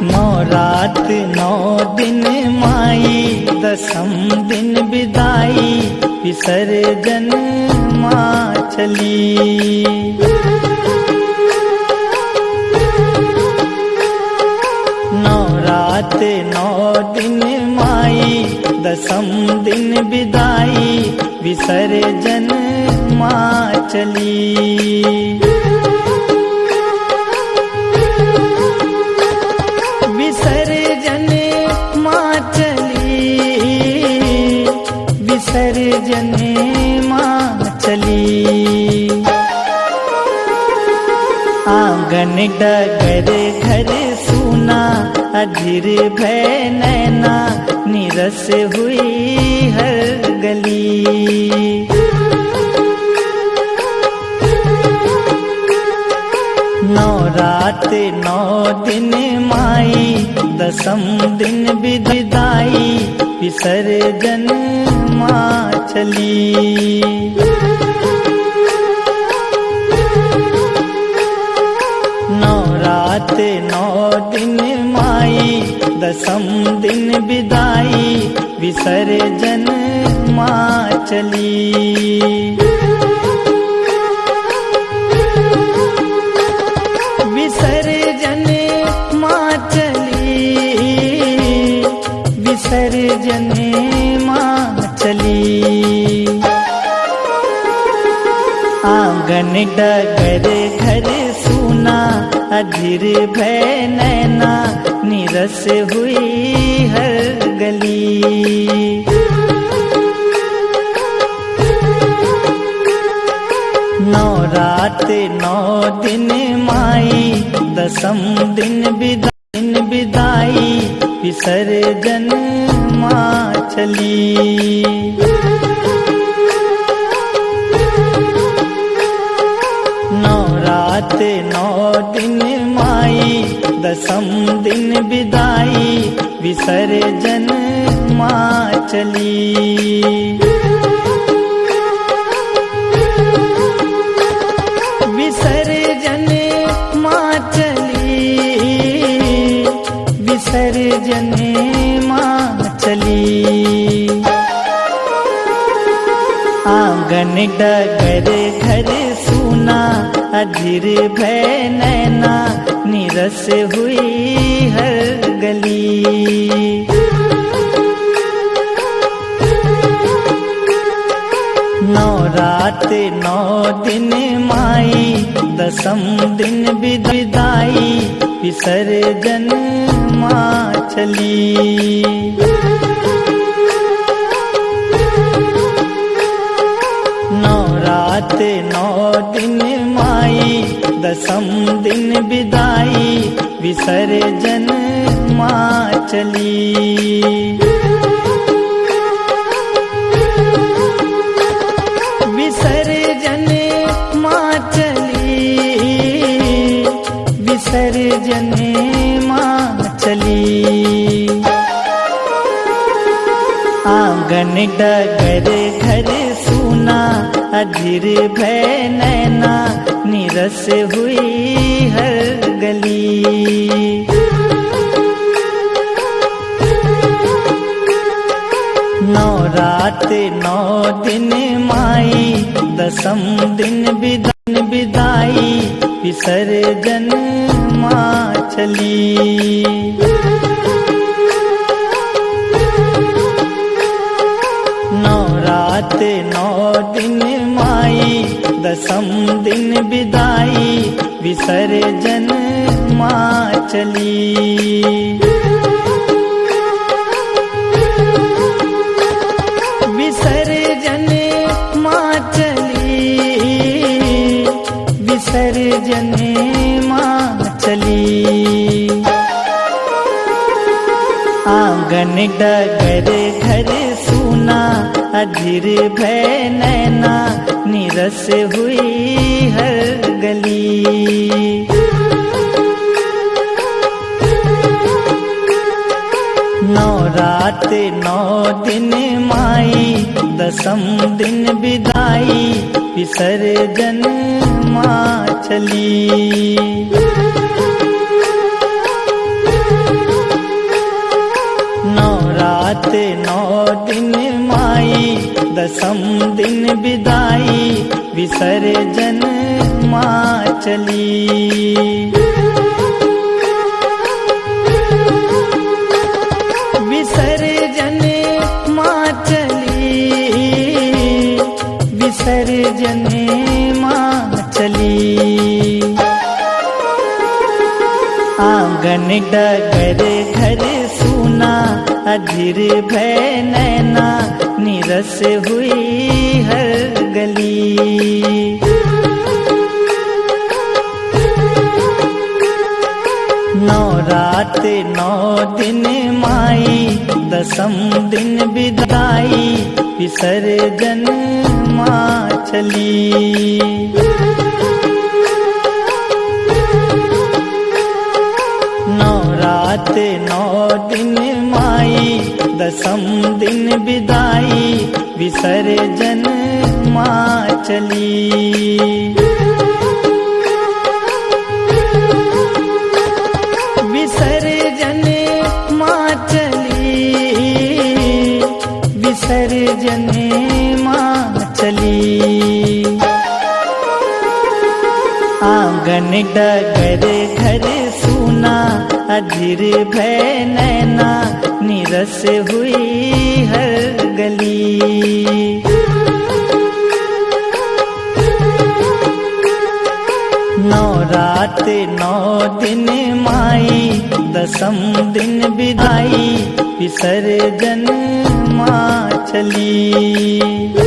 नौ रात 9 दिन माई, दसम दिन विदाई, विसर्जन माँ चली। नौ रात 9 दिन माई, दसम दिन विदाई, विसर्जन माँ चली। विसर्जन माँ चली, विसर्जन माँ चली। आंगन डगर घर सूना, अधीर भय नैना, निरस हुई हर गली। नौ रात 9 दिन माई, दसम दिन विदाई, विसर्जन माँ चली। नौ रात 9 दिन माई, दसम दिन विदाई, विसर्जन माँ चली। विसर्जन माँ चली, विसर्जन माँ चली। आंगन डगर घर सूना, अधीर भय नैना, निरस हुई हर गली। नौ रात 9 दिन माई, दसम दिन विदाई, विसर्जन माँ चली। नौ रात 9 दिन माई, दसम दिन विदाई, विसर्जन माँ चली। विसर्जन माँ चली, विसर्जन माँ चली। आंगन डगर घर सूना, अधीर भय नैना, निरस हुई हर गली। नौ रात 9 दिन माई, दसम दिन विदाई, विसर्जन माँ चली। नौ रात 9 दिन माई, दसम दिन विदाई, विसर्जन माँ चली। विसर्जन माँ चली, विसर्जन माँ चली। आंगन डगर घर सूना, अधीर भय नैना, निरस हुई हर गली। नौ रात 9 दिन माई, दसम दिन विदाई, विसर्जन माँ चली। नौ रात 9 दिन माई, दसम दिन विदाई, विसर्जन माँ चली। विसर्जन माँ चली, विसर्जन माँ चली। आंगन डगर घर सूना, अधीर भय नैना, निरस हुई हर गली। नौ रात 9 दिन माई, दसम दिन विदाई, विसर्जन माँ चली। नौ दिन माई दसम दिन विदाई विसर्जन माँ चली। विसर्जन माँ चली, विसर्जन माँ चली। आंगन डगर घर सूना अधीर भय नैना निरस हुई हर गली। नौ रात नौ दिन माई दसम दिन विदाई विसर्जन माँ चली। नौ रात नौ दिन माई दसम दिन विदाई विसर्जन माँ चली। विसर्जन माँ चली, विसर्जन माँ चली। आंगन डगर घर सूना अधीर भय नैना निरस हुई हर गली। नौ रात नौ दिन माई दसम दिन विदाई विसर्जन माँ चली।